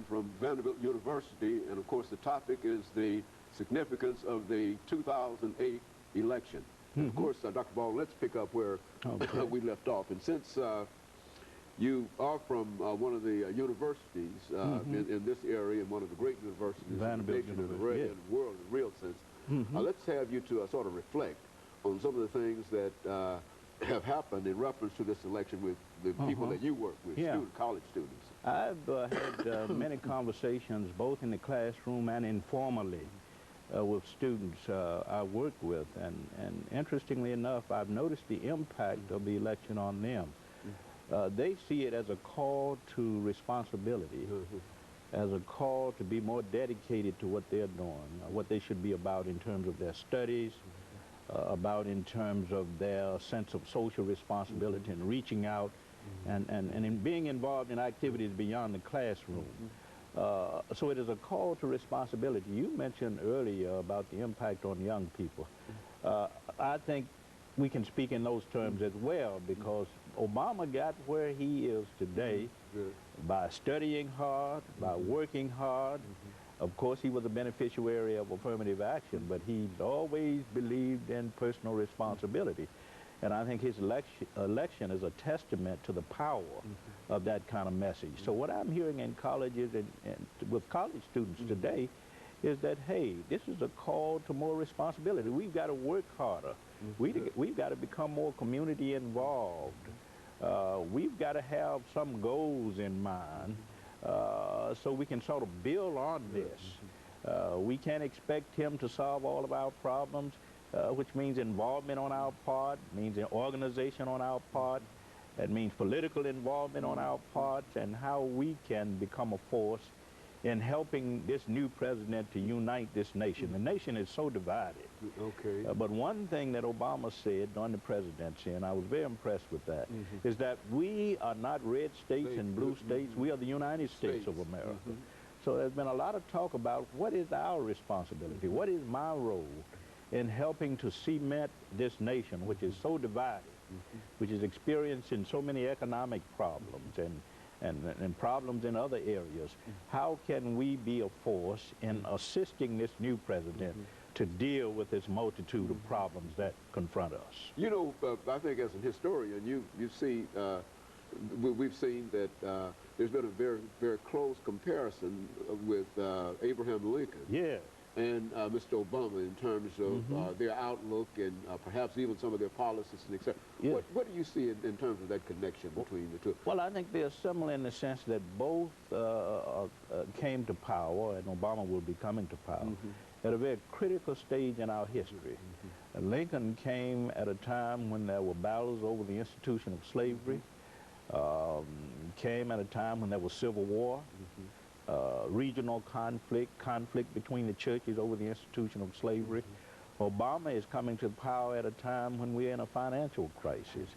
from Vanderbilt University, and of course the topic is the significance of the 2008 election. And of course, Dr. Baldwin, let's pick up where we left off. And since you are from one of the universities in this area, and one of the great universities in the nation and the world in a real sense, let's have you to sort of reflect on some of the things that have happened in reference to this election with the people that you work with, college students. I've had many conversations, both in the classroom and informally, with students I work with, and interestingly enough, I've noticed the impact of the election on them. They see it as a call to responsibility, as a call to be more dedicated to what they're doing, what they should be about in terms of their studies, about in terms of their sense of social responsibility and reaching out and in being involved in activities beyond the classroom. So it is a call to responsibility. You mentioned earlier about the impact on young people. I think we can speak in those terms as well, because Obama got where he is today by studying hard, by working hard. Of course, he was a beneficiary of affirmative action, but he's always believed in personal responsibility. And I think his election is a testament to the power of that kind of message. So what I'm hearing in colleges and with college students today is that, hey, this is a call to more responsibility. We've got to work harder. We've got to become more community involved. We've got to have some goals in mind so we can sort of build on this. We can't expect him to solve all of our problems, which means involvement on our part, means an organization on our part, that means political involvement on our parts, and how we can become a force in helping this new president to unite this nation. The nation is so divided. But one thing that Obama said during the presidency, and I was very impressed with that, is that we are not red states and blue states. We are the United States of America. So there's been a lot of talk about what is our responsibility, what is my role in helping to cement this nation, which is so divided, which is experiencing so many economic problems and problems in other areas. How can we be a force in assisting this new president to deal with this multitude of problems that confront us? You know, I think as an historian, you see, we've seen that there's been a very, very close comparison with Abraham Lincoln and Mr. Obama in terms of their outlook and perhaps even some of their policies and etc. What do you see in terms of that connection between the two? Well, I think they're similar in the sense that both came to power, and Obama will be coming to power, at a very critical stage in our history. Lincoln came at a time when there were battles over the institution of slavery, came at a time when there was civil war, regional conflict between the churches over the institution of slavery. Obama is coming to power at a time when we're in a financial crisis,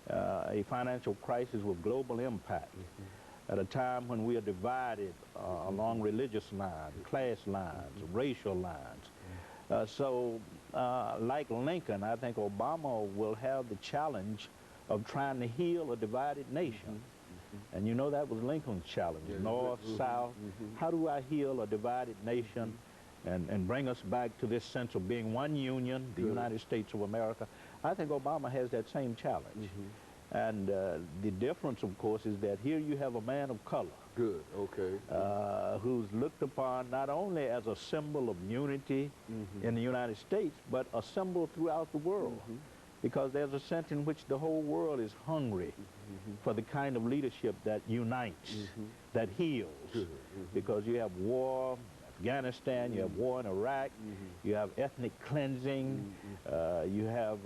a financial crisis with global impact, at a time when we are divided along religious lines, class lines, racial lines. So like Lincoln, I think Obama will have the challenge of trying to heal a divided nation. And you know that was Lincoln's challenge, north, south. How do I heal a divided nation and bring us back to this sense of being one union, the United States of America? I think Obama has that same challenge. And the difference, of course, is that here you have a man of color. Who's looked upon not only as a symbol of unity in the United States, but a symbol throughout the world. Because there's a sense in which the whole world is hungry for the kind of leadership that unites, that heals. Because you have war in Afghanistan, you have war in Iraq, you have ethnic cleansing, you have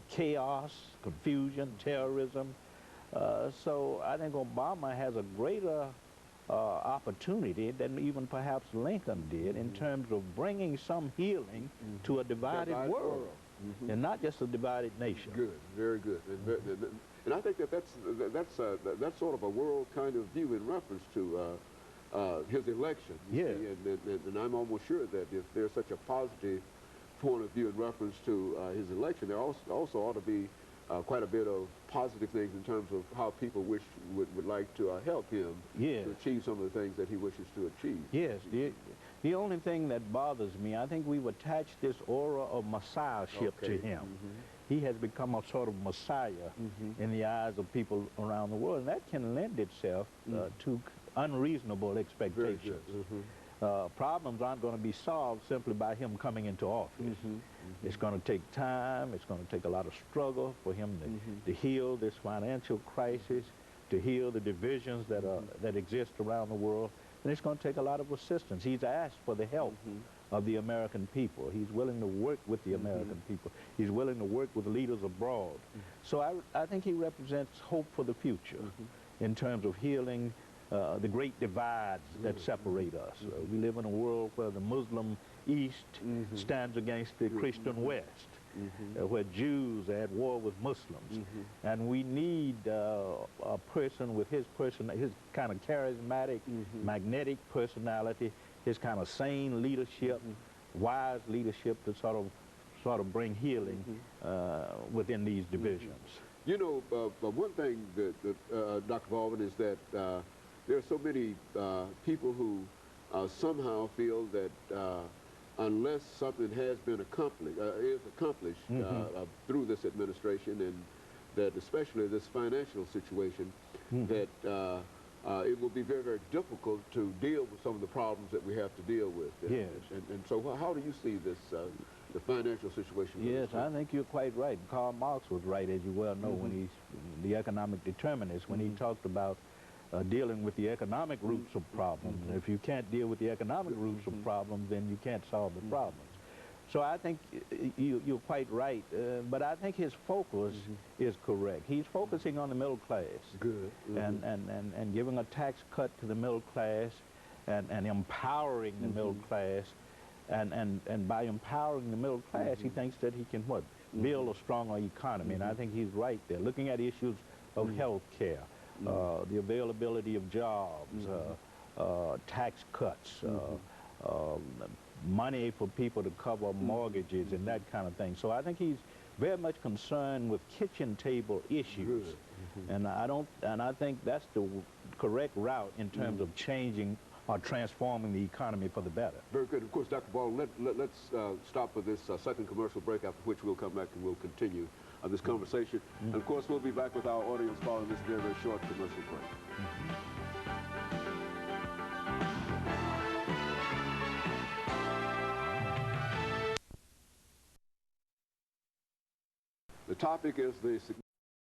chaos, confusion, terrorism. So I think Obama has a greater opportunity than even perhaps Lincoln did in terms of bringing some healing to a divided world. And not just a divided nation. Good, very good. And I think that's sort of a world kind of view in reference to his election. And I'm almost sure that if there's such a positive point of view in reference to his election, there also ought to be quite a bit of positive things in terms of how people would like to help him Yes. to achieve some of the things that he wishes to achieve. Yes. The only thing that bothers me, I think we've attached this aura of messiahship to him. He has become a sort of messiah in the eyes of people around the world, and that can lend itself to unreasonable expectations. Problems aren't going to be solved simply by him coming into office. It's going to take time, it's going to take a lot of struggle for him to heal this financial crisis, to heal the divisions that exist around the world, and it's going to take a lot of assistance. He's asked for the help of the American people. He's willing to work with the American people. He's willing to work with leaders abroad. So I think he represents hope for the future in terms of healing the great divides that separate us. We live in a world where the Muslim East stands against the Christian West, where Jews are at war with Muslims. And we need a person with his kind of charismatic, magnetic personality, his kind of sane leadership, wise leadership to sort of bring healing within these divisions. You know, one thing that Dr. Baldwin, is that there are so many people who somehow feel that unless something has been accomplished, through this administration, and that especially this financial situation, that it will be very, very difficult to deal with some of the problems that we have to deal with. Yes. And so how do you see this, the financial situation? Yes, I think you're quite right. Karl Marx was right, as you well know, when he's the economic determinist, when he talked about dealing with the economic roots of problems. And if you can't deal with the economic roots of problems, then you can't solve the problems. So I think you're quite right, but I think his focus is correct. He's focusing on the middle class. Good. And giving a tax cut to the middle class and empowering the middle class. And by empowering the middle class, he thinks that he can, what, build a stronger economy. And I think he's right there. Looking at issues of health care, the availability of jobs, tax cuts, money for people to cover mortgages and that kind of thing. So I think he's very much concerned with kitchen table issues. And I think that's the correct route in terms of changing or transforming the economy for the better. Very good. Of course, Dr. Baldwin, let's stop for this second commercial break, after which we'll come back and we'll continue this conversation. And of course, we'll be back with our audience following this very, very short commercial break. The topic is the